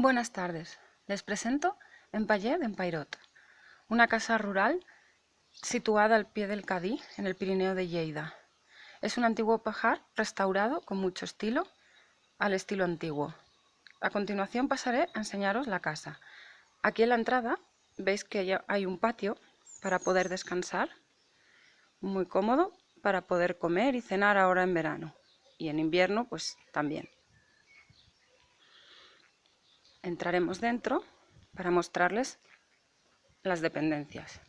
Buenas tardes, les presento Empallet d'Empairot, una casa rural situada al pie del Cadí, en el Pirineo de Lleida. Es un antiguo pajar restaurado con mucho estilo, al estilo antiguo. A continuación pasaré a enseñaros la casa. Aquí en la entrada veis que hay un patio para poder descansar, muy cómodo para poder comer y cenar ahora en verano, y en invierno pues también. Entraremos dentro para mostrarles las dependencias.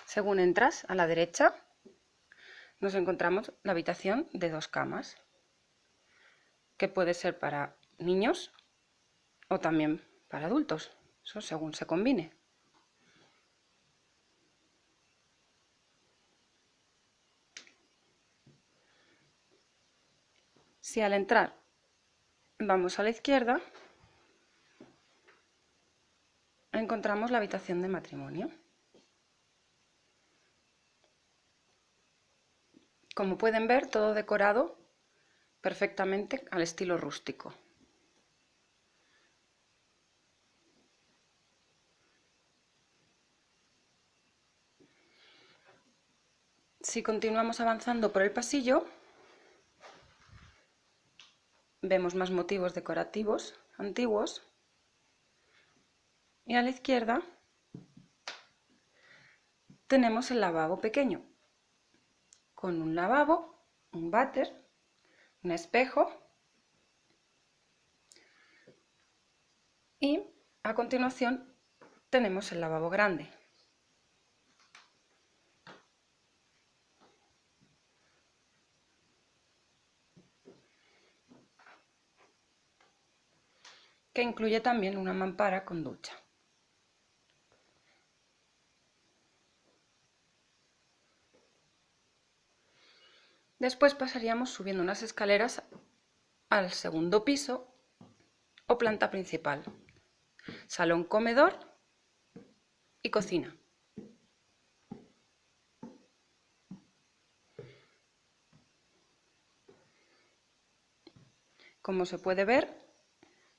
Según entras a la derecha, nos encontramos la habitación de 2 camas, que puede ser para niños o también para adultos, eso según se combine. Si al entrar vamos a la izquierda, encontramos la habitación de matrimonio. Como pueden ver, todo decorado perfectamente al estilo rústico. Si continuamos avanzando por el pasillo, vemos más motivos decorativos antiguos y a la izquierda tenemos el lavabo pequeño, con un lavabo, un váter, un espejo y a continuación tenemos el lavabo grande. Que incluye también una mampara con ducha. Después pasaríamos subiendo unas escaleras al segundo piso o planta principal, salón comedor y cocina. Como se puede ver,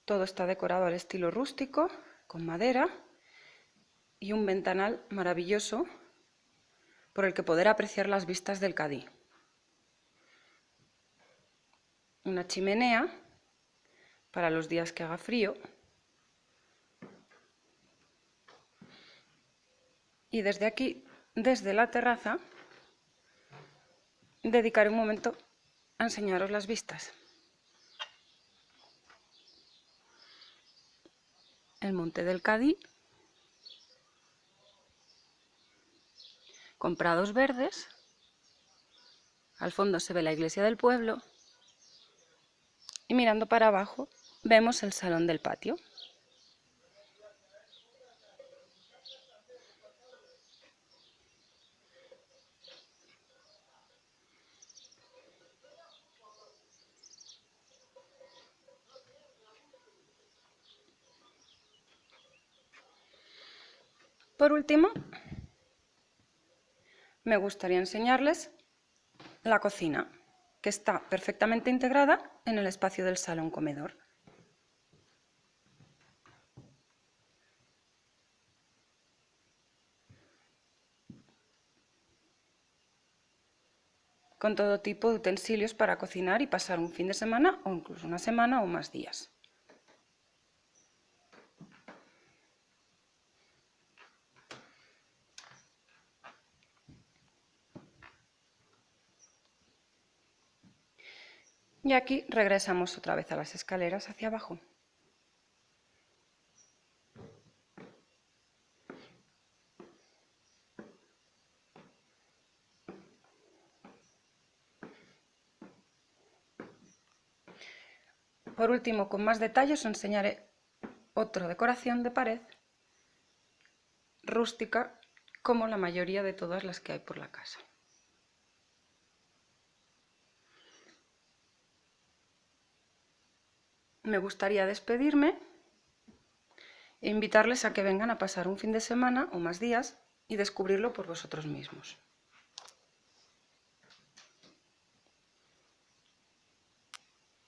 todo está decorado al estilo rústico, con madera y un ventanal maravilloso por el que poder apreciar las vistas del Cadí. Una chimenea para los días que haga frío y desde aquí, desde la terraza, dedicaré un momento a enseñaros las vistas. El monte del Cadí, con prados verdes, al fondo se ve la iglesia del pueblo y mirando para abajo vemos el salón del patio. Por último, me gustaría enseñarles la cocina, que está perfectamente integrada en el espacio del salón comedor. Con todo tipo de utensilios para cocinar y pasar un fin de semana o incluso una semana o más días. Y aquí regresamos otra vez a las escaleras hacia abajo. Por último, con más detalles, os enseñaré otra decoración de pared rústica, como la mayoría de todas las que hay por la casa. Me gustaría despedirme e invitarles a que vengan a pasar un fin de semana o más días y descubrirlo por vosotros mismos.